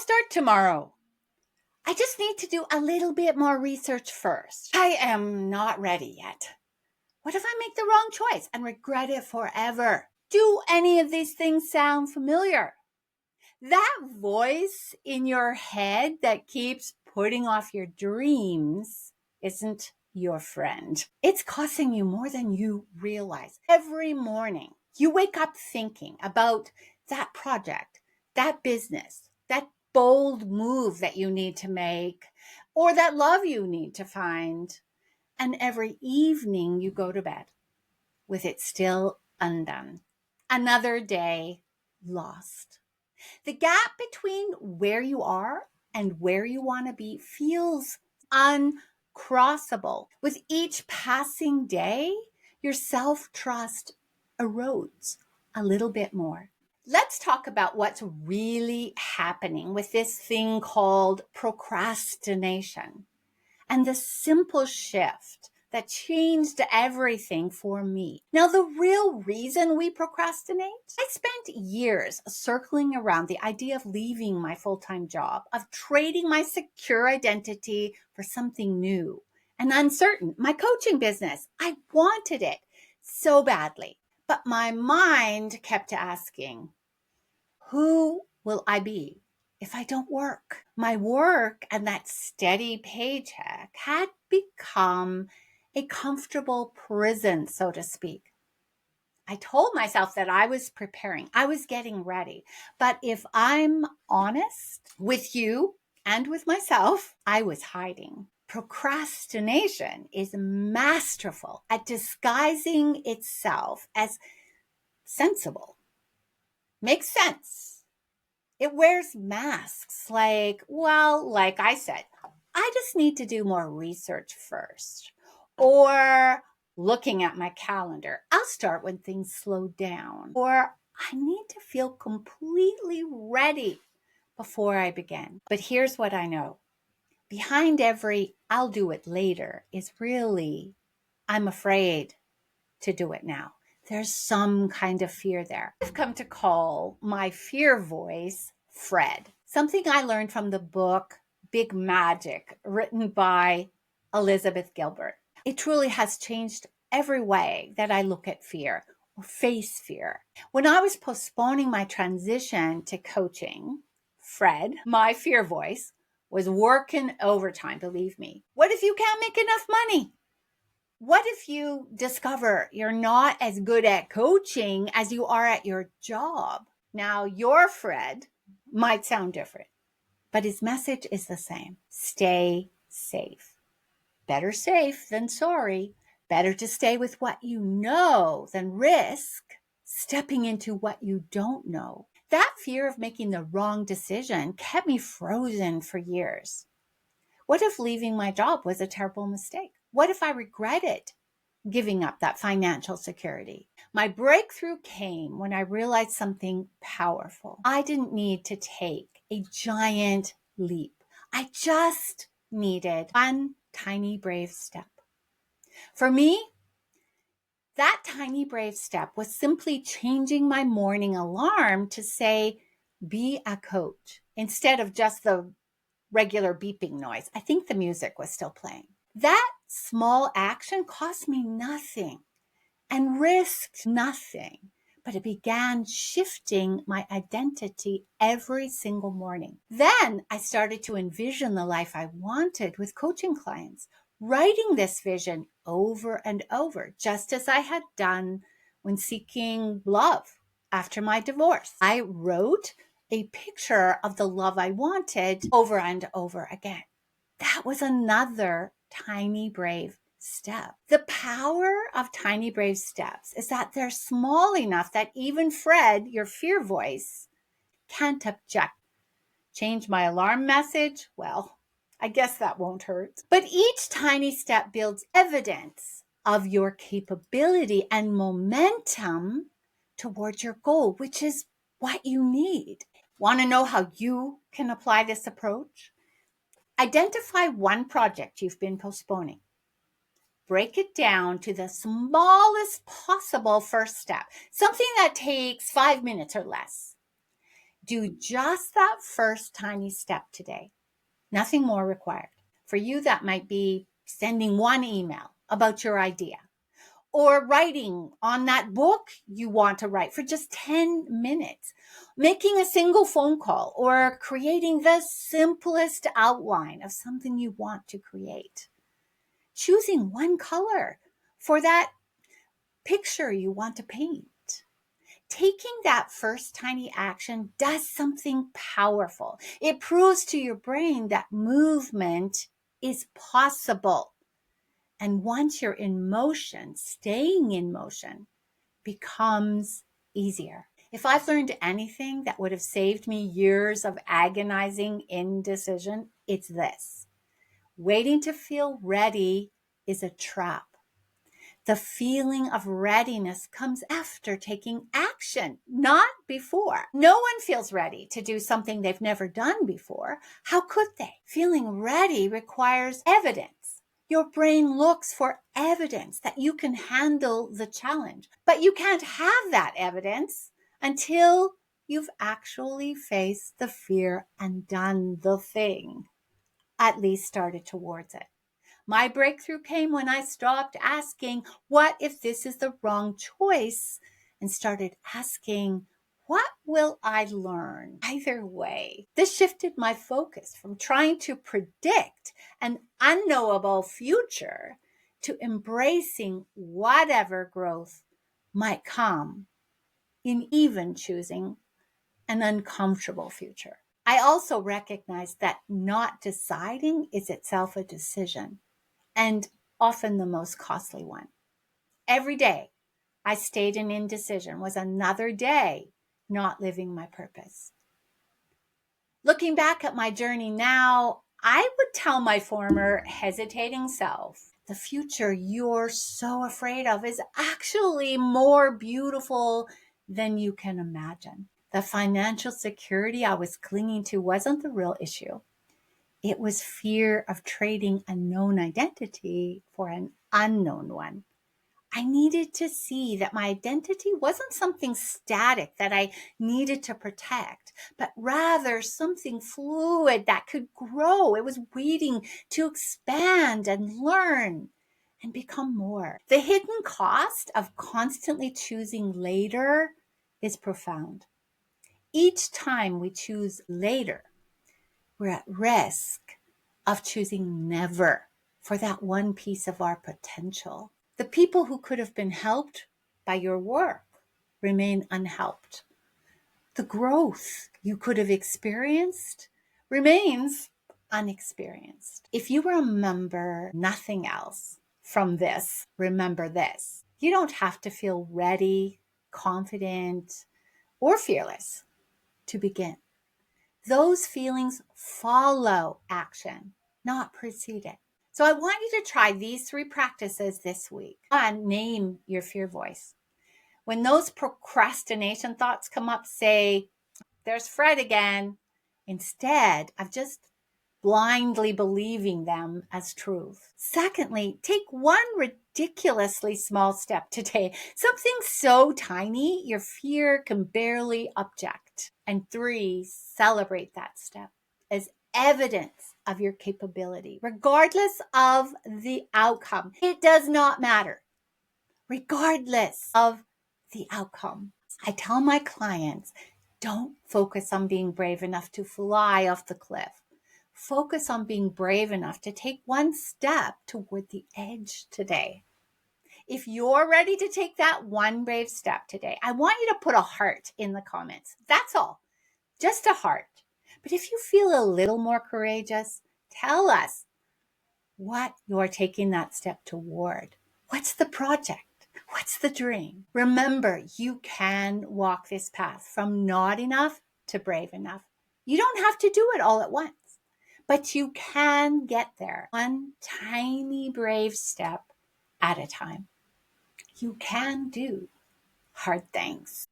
start tomorrow. I just need to do a little bit more research first. I am not ready yet. What if I make the wrong choice and regret it forever? Do any of these things sound familiar? That voice in your head that keeps putting off your dreams isn't your friend. It's costing you more than you realize. Every morning, you wake up thinking about that project, that business, that bold move that you need to make, or that love you need to find. And every evening you go to bed with it still undone. Another day lost. The gap between where you are and where you want to be feels uncrossable. With each passing day, your self-trust erodes a little bit more. Let's talk about what's really happening with this thing called procrastination and the simple shift that changed everything for me. Now, the real reason we procrastinate, I spent years circling around the idea of leaving my full-time job, of trading my secure identity for something new and uncertain. My coaching business, I wanted it so badly, but my mind kept asking, who will I be if I don't work? My work and that steady paycheck had become a comfortable prison, so to speak. I told myself that I was preparing, I was getting ready. But if I'm honest with you and with myself, I was hiding. Procrastination is masterful at disguising itself as sensible. Makes sense. It wears masks like I said, I just need to do more research first. Or looking at my calendar, I'll start when things slow down. Or I need to feel completely ready before I begin. But here's what I know. Behind every I'll do it later is really, I'm afraid to do it now. There's some kind of fear there. I've come to call my fear voice Fred, something I learned from the book Big Magic, written by Elizabeth Gilbert. It truly has changed every way that I look at fear or face fear. When I was postponing my transition to coaching, Fred, my fear voice, was working overtime, believe me. What if you can't make enough money? What if you discover you're not as good at coaching as you are at your job? Now, your Fred might sound different, but his message is the same. Stay safe. Better safe than sorry. Better to stay with what you know than risk stepping into what you don't know. That fear of making the wrong decision kept me frozen for years. What if leaving my job was a terrible mistake? What if I regretted giving up that financial security? My breakthrough came when I realized something powerful. I didn't need to take a giant leap. I just needed one tiny brave step. For me, that tiny brave step was simply changing my morning alarm to say, be a coach, instead of just the regular beeping noise. I think the music was still playing. That small action cost me nothing and risked nothing, but it began shifting my identity every single morning. Then I started to envision the life I wanted with coaching clients, writing this vision over and over, just as I had done when seeking love after my divorce. I wrote a picture of the love I wanted over and over again. That was another tiny brave step. The power of tiny brave steps is that they're small enough that even Fred, your fear voice, can't object. Change my alarm message? Well, I guess that won't hurt. But each tiny step builds evidence of your capability and momentum towards your goal, which is what you need. Want to know how you can apply this approach? Identify one project you've been postponing. Break it down to the smallest possible first step, something that takes 5 minutes or less. Do just that first tiny step today. Nothing more required. For you, that might be sending one email about your idea, or writing on that book you want to write for just 10 minutes, making a single phone call, or creating the simplest outline of something you want to create, choosing one color for that picture you want to paint. Taking that first tiny action does something powerful. It proves to your brain that movement is possible. And once you're in motion, staying in motion becomes easier. If I've learned anything that would have saved me years of agonizing indecision, it's this. Waiting to feel ready is a trap. The feeling of readiness comes after taking action, not before. No one feels ready to do something they've never done before. How could they? Feeling ready requires evidence. Your brain looks for evidence that you can handle the challenge, but you can't have that evidence until you've actually faced the fear and done the thing, at least started towards it. My breakthrough came when I stopped asking, what if this is the wrong choice? And started asking, what will I learn either way? This shifted my focus from trying to predict an unknowable future to embracing whatever growth might come in even choosing an uncomfortable future. I also recognize that not deciding is itself a decision, and often the most costly one. Every day I stayed in indecision was another day not living my purpose. Looking back at my journey now, I would tell my former hesitating self, the future you're so afraid of is actually more beautiful than you can imagine. The financial security I was clinging to wasn't the real issue. It was fear of trading a known identity for an unknown one. I needed to see that my identity wasn't something static that I needed to protect, but rather something fluid that could grow. It was waiting to expand and learn and become more. The hidden cost of constantly choosing later is profound. Each time we choose later, we're at risk of choosing never for that one piece of our potential. The people who could have been helped by your work remain unhelped. The growth you could have experienced remains unexperienced. If you remember nothing else from this, remember this. You don't have to feel ready, confident, or fearless to begin. Those feelings follow action, not precede it. So I want you to try these 3 practices this week. One, name your fear voice. When those procrastination thoughts come up, say, there's Fred again, instead of just blindly believing them as truth. Secondly, take one ridiculously small step today, something so tiny your fear can barely object. And 3, celebrate that step as evidence of your capability, regardless of the outcome. It does not matter, regardless of the outcome. I tell my clients, don't focus on being brave enough to fly off the cliff. Focus on being brave enough to take one step toward the edge today. If you're ready to take that one brave step today, I want you to put a heart in the comments. That's all, just a heart. But if you feel a little more courageous, tell us what you're taking that step toward. What's the project? What's the dream? Remember, you can walk this path from not enough to brave enough. You don't have to do it all at once, but you can get there one tiny brave step at a time. You can do hard things.